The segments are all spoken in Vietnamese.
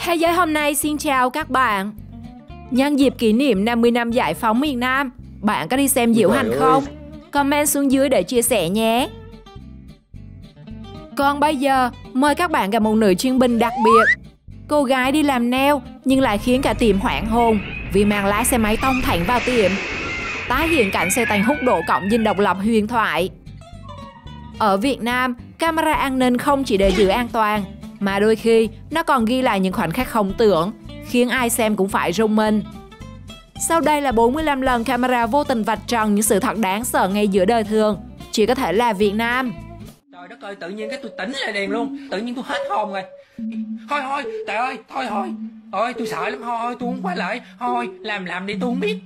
Thế giới hôm nay xin chào các bạn. Nhân dịp kỷ niệm 50 năm giải phóng miền Nam, bạn có đi xem diễu hành không? Comment xuống dưới để chia sẻ nhé. Còn bây giờ, mời các bạn gặp một nữ chiến binh đặc biệt. Cô gái đi làm nail nhưng lại khiến cả tiệm hoảng hồn vì mang lái xe máy tông thẳng vào tiệm. Tái hiện cảnh xe tanh hút độ cổng dinh độc lập huyền thoại. Ở Việt Nam, camera an ninh không chỉ để giữ an toàn, mà đôi khi nó còn ghi lại những khoảnh khắc không tưởng, khiến ai xem cũng phải rung mình. Sau đây là 45 lần camera vô tình vạch trần những sự thật đáng sợ ngay giữa đời thường, chỉ có thể là Việt Nam. Trời đất ơi, tự nhiên cái tôi tỉnh lại đèn luôn, tự nhiên tôi hết hồn rồi. Thôi, trời ơi, thôi. Ôi, tôi sợ lắm, thôi, tôi không quay lại. Thôi, làm đi, tôi không biết.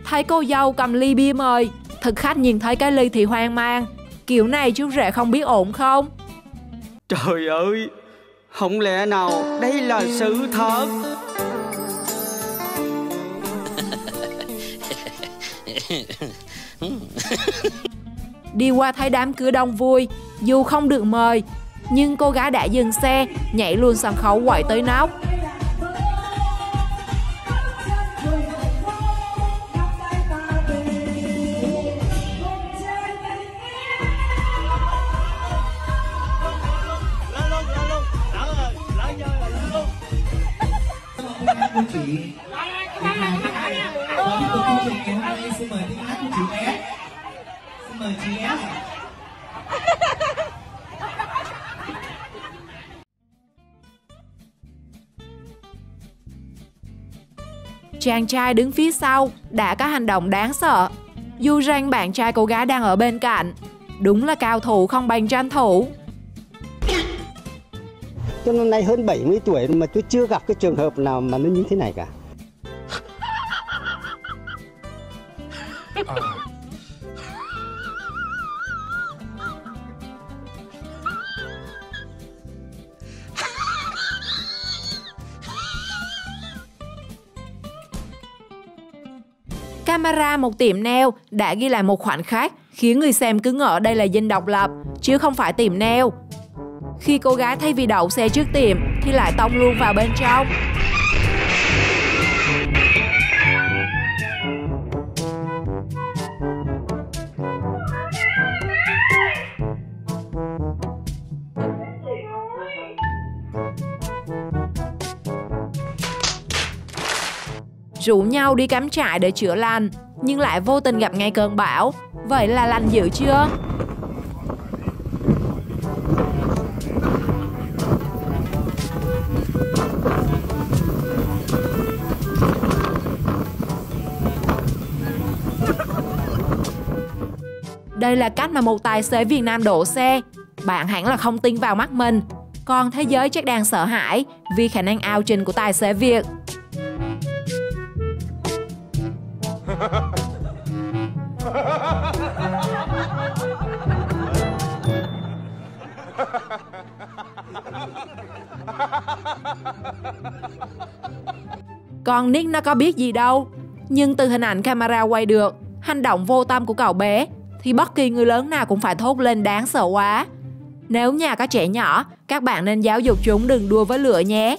Thấy cô dâu cầm ly bia mời, thực khách nhìn thấy cái ly thì hoang mang. Kiểu này chú rể không biết ổn không? Trời ơi, không lẽ nào đây là sự thật? Đi qua thấy đám cưới đông vui, dù không được mời, nhưng cô gái đã dừng xe, nhảy luôn sân khấu quậy tới nóc. Quý vị, câu chuyện ngày hôm nay xin mời tiếng hát của chị S. Xin mời chị S. Chàng trai đứng phía sau đã có hành động đáng sợ, dù rằng bạn trai cô gái đang ở bên cạnh. Đúng là cao thủ không bằng tranh thủ. Tôi năm nay hơn 70 tuổi mà tôi chưa gặp cái trường hợp nào mà nó như thế này cả. Camera một tiệm nail đã ghi lại một khoảnh khắc khiến người xem cứ ngỡ đây là dinh độc lập, chứ không phải tiệm nail. Khi cô gái thay vì đậu xe trước tiệm thì lại tông luôn vào bên trong. Rủ nhau đi cắm trại để chữa lành, nhưng lại vô tình gặp ngay cơn bão. Vậy là lành dữ chưa? Đây là cách mà một tài xế Việt Nam đổ xe. Bạn hẳn là không tin vào mắt mình, còn thế giới chắc đang sợ hãi vì khả năng ao trình của tài xế Việt. Con Nick nó có biết gì đâu, nhưng từ hình ảnh camera quay được hành động vô tâm của cậu bé thì bất kỳ người lớn nào cũng phải thốt lên đáng sợ quá. Nếu nhà có trẻ nhỏ, các bạn nên giáo dục chúng đừng đùa với lửa nhé.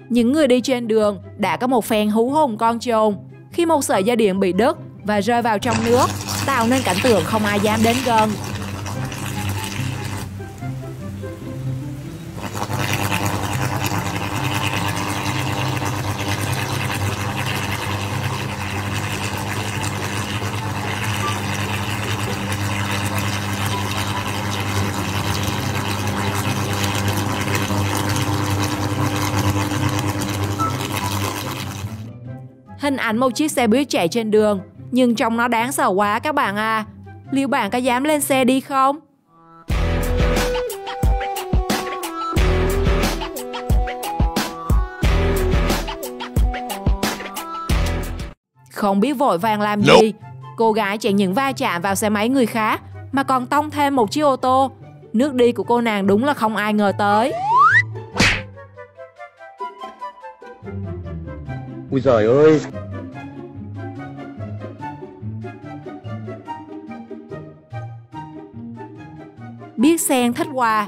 Những người đi trên đường đã có một phen hú hồn con trồn khi một sợi dây điện bị đứt và rơi vào trong nước, tạo nên cảnh tượng không ai dám đến gần. Hình ảnh một chiếc xe buýt chạy trên đường, nhưng trông nó đáng sợ quá các bạn à. Liệu bạn có dám lên xe đi không? Không biết vội vàng làm gì, cô gái chẳng những va chạm vào xe máy người khác mà còn tông thêm một chiếc ô tô. Nước đi của cô nàng đúng là không ai ngờ tới. Ui giời ơi! Biết Sen thích quà,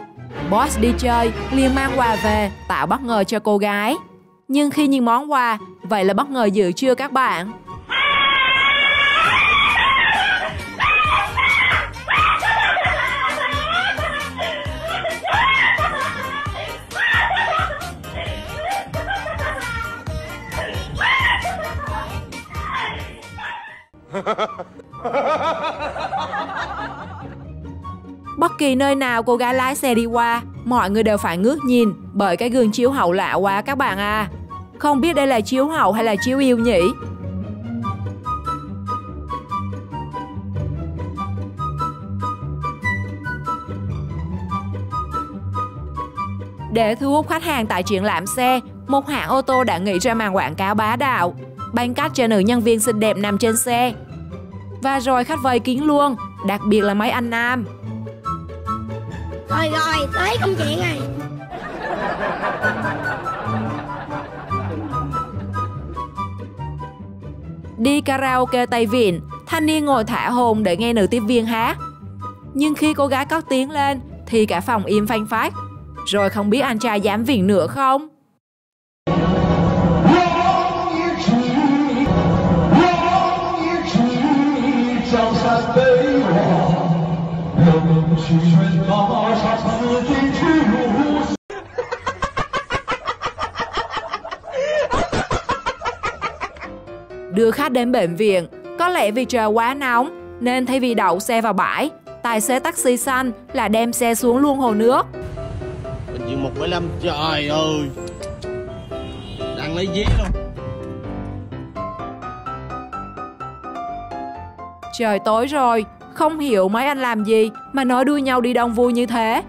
boss đi chơi liền mang quà về tạo bất ngờ cho cô gái. Nhưng khi nhìn món quà, vậy là bất ngờ dữ chưa các bạn? Bất kỳ nơi nào cô gái lái xe đi qua, mọi người đều phải ngước nhìn bởi cái gương chiếu hậu lạ quá các bạn à. Không biết đây là chiếu hậu hay là chiếu yêu nhỉ? Để thu hút khách hàng tại triển lãm xe, một hãng ô tô đã nghĩ ra màn quảng cáo bá đạo, bánh cắt cho nữ nhân viên xinh đẹp nằm trên xe. Và rồi khách vây kín luôn, đặc biệt là mấy anh nam. Rồi tới công chuyện này. Đi karaoke Tây Viện, thanh niên ngồi thả hồn để nghe nữ tiếp viên hát. Nhưng khi cô gái cất tiếng lên thì cả phòng im phanh phách. Rồi không biết anh trai dám viện nữa không? Đưa khách đến bệnh viện, có lẽ vì trời quá nóng nên thay vì đậu xe vào bãi, tài xế taxi xanh là đem xe xuống luôn hồ nước. Bệnh viện 175, trời ơi, đang lấy vé luôn. Trời tối rồi, không hiểu mấy anh làm gì mà nói đua nhau đi đông vui như thế.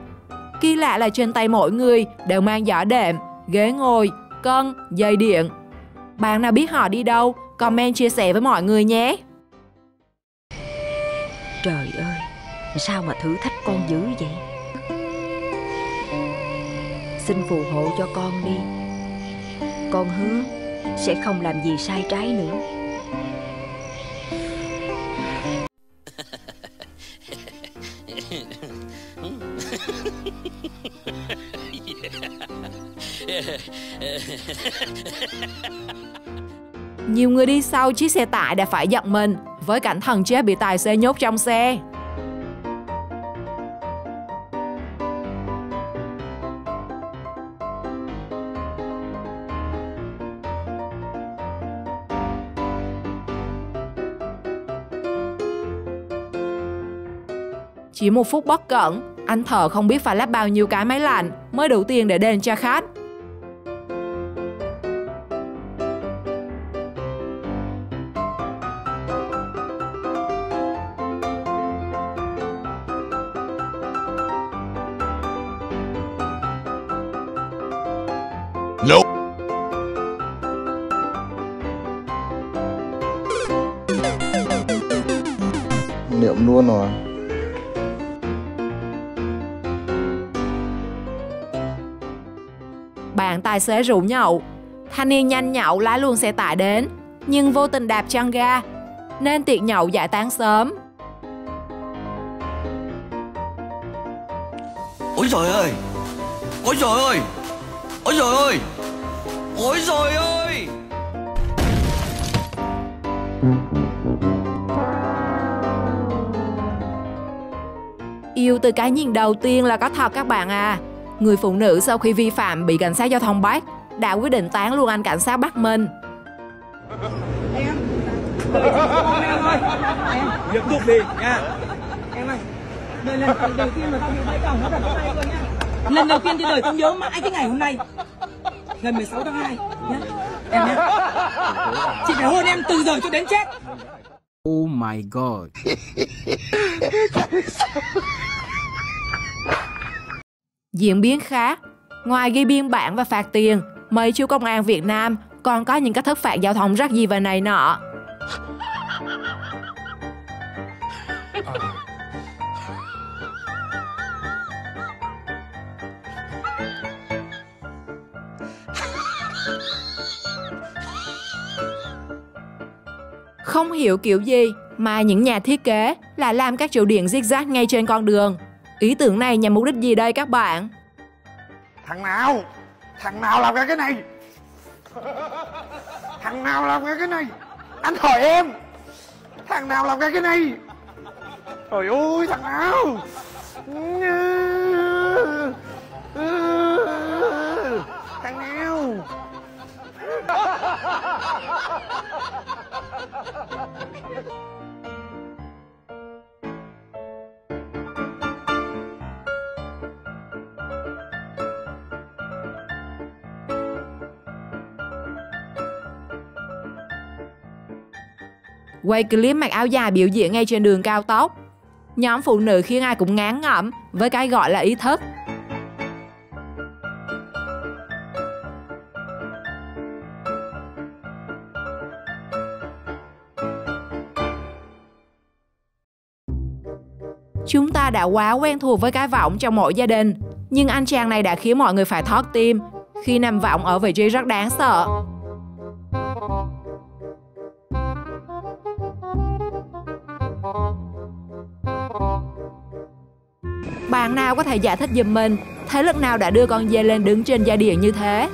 Kỳ lạ là trên tay mỗi người đều mang giỏ đệm, ghế ngồi, cân, dây điện. Bạn nào biết họ đi đâu, comment chia sẻ với mọi người nhé. Trời ơi, sao mà thử thách con dữ vậy? Xin phù hộ cho con đi. Con hứa sẽ không làm gì sai trái nữa. Nhiều người đi sau chiếc xe tải đã phải giật mình với cảnh thần chết bị tài xế nhốt trong xe. Chỉ một phút bất cẩn, anh thợ không biết phải lắp bao nhiêu cái máy lạnh mới đủ tiền để đền cho khách. Nope. Niệm luôn rồi. Bạn tài xế rủ nhậu, thanh niên nhanh nhậu lái luôn xe tải đến, nhưng vô tình đạp chân ga, nên tiệc nhậu giải tán sớm. Ôi trời ơi! Ôi trời ơi! Ôi trời ơi! Ôi trời ơi! Yêu từ cái nhìn đầu tiên là có thật các bạn à. Người phụ nữ sau khi vi phạm bị cảnh sát giao thông bắt đã quyết định tán luôn anh cảnh sát bắt mình. Em ơi, em nghiêm túc đi nha. Em ơi, đây là lần đầu tiên mà tao bị bãi còng nó đặt vào tay luôn nha. Lần đầu tiên trên đời tao nhớ mãi cái ngày hôm nay, ngày 16 tháng 2 nhá. Em nhé. Chị phải hôn em từ giờ cho đến chết. Oh my god. Diễn biến khác, ngoài ghi biên bản và phạt tiền, mấy chú công an Việt Nam còn có những cách thức phạt giao thông rất gì và này nọ. Không hiểu kiểu gì mà những nhà thiết kế lại làm các trụ điện zigzag ngay trên con đường. Ý tưởng này nhằm mục đích gì đây các bạn? Thằng nào làm ra cái này? Thằng nào làm ra cái này? Anh hỏi em, thằng nào làm ra cái này? Trời ơi, thằng nào? Thằng nào? Quay clip mặc áo dài biểu diễn ngay trên đường cao tốc. Nhóm phụ nữ khiến ai cũng ngán ngẩm với cái gọi là ý thức. Chúng ta đã quá quen thuộc với cái võng trong mỗi gia đình, nhưng anh chàng này đã khiến mọi người phải thót tim khi nằm võng ở vị trí rất đáng sợ. Bạn nào có thể giải thích giùm mình thế lực nào đã đưa con dê lên đứng trên dây điện như thế?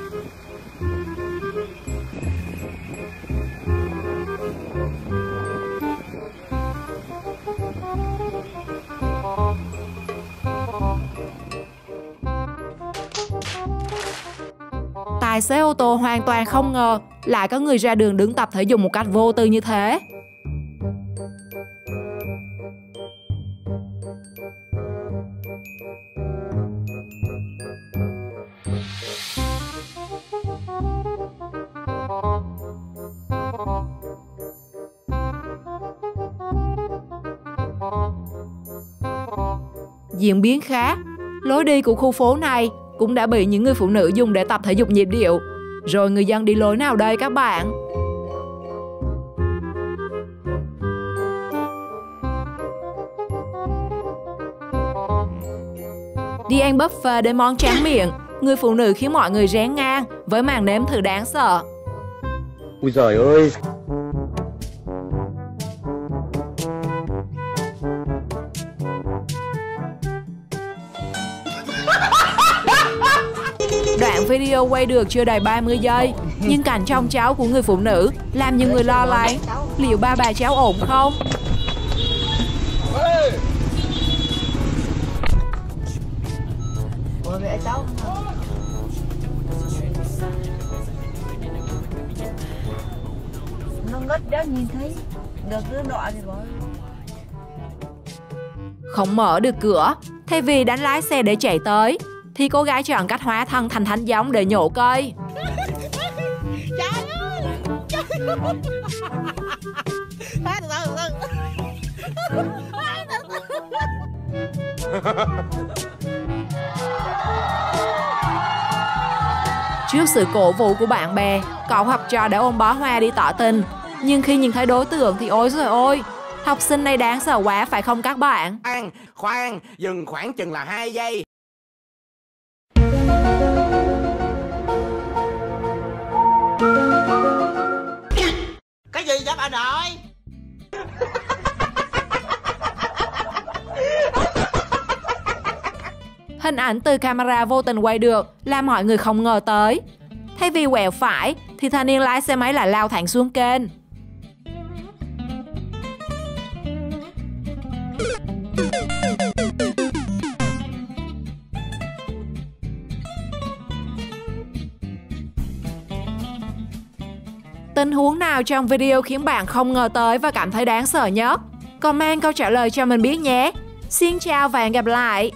Tài xế ô tô hoàn toàn không ngờ lại có người ra đường đứng tập thể dục một cách vô tư như thế. Diễn biến khác, lối đi của khu phố này cũng đã bị những người phụ nữ dùng để tập thể dục nhịp điệu. Rồi người dân đi lối nào đây các bạn? Đi ăn buffet để món tráng miệng, người phụ nữ khiến mọi người rén ngang với màn nếm thử đáng sợ. Ui giời ơi! Đoạn video quay được chưa đầy 30 giây, nhưng cảnh trong cháu của người phụ nữ làm nhiều người lo lắng. Liệu ba bà cháu ổn không? Nó ngất đó nhìn thấy được đứa nọ thì bỏ. Không mở được cửa, thay vì đánh lái xe để chạy tới, thì cô gái chọn cách hóa thân thành thánh giống để nhổ cây. Trước sự cổ vũ của bạn bè, cậu học trò đã ôm bó hoa đi tỏ tình. Nhưng khi nhìn thấy đối tượng thì ôi giời ôi, học sinh này đáng sợ quá phải không các bạn? Khoan, dừng khoảng chừng là 2 giây. Cái gì vậy bà nội? Hình ảnh từ camera vô tình quay được làm mọi người không ngờ tới. Thay vì quẹo phải thì thanh niên lái xe máy lại lao thẳng xuống kênh. Tình huống nào trong video khiến bạn không ngờ tới và cảm thấy đáng sợ nhất? Comment câu trả lời cho mình biết nhé. Xin chào và hẹn gặp lại!